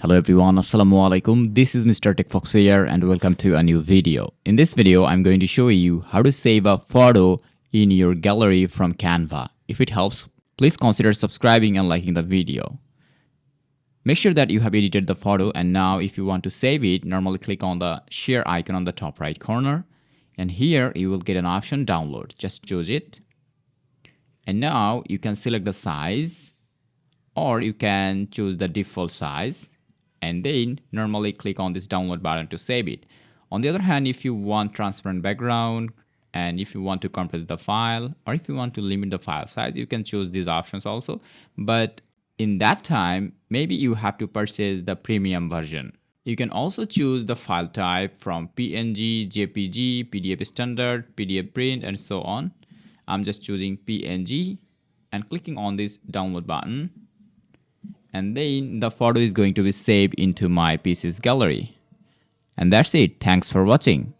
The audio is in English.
Hello everyone, Assalamu alaikum. This is Mr. TECHFOX here and welcome to a new video. In this video, I'm going to show you how to save a photo in your gallery from Canva. If it helps, please consider subscribing and liking the video. Make sure that you have edited the photo, and now if you want to save it, normally click on the share icon on the top right corner, and here you will get an option download. Just choose it. And now you can select the size, or you can choose the default size, and then normally click on this download button to save it. On the other hand, if you want transparent background, and if you want to compress the file, or if you want to limit the file size, you can choose these options also. But in that time, maybe you have to purchase the premium version. You can also choose the file type from PNG, JPG, PDF standard, PDF print, and so on. I'm just choosing PNG and clicking on this download button. And then the photo is going to be saved into my PC's gallery. And that's it. Thanks for watching.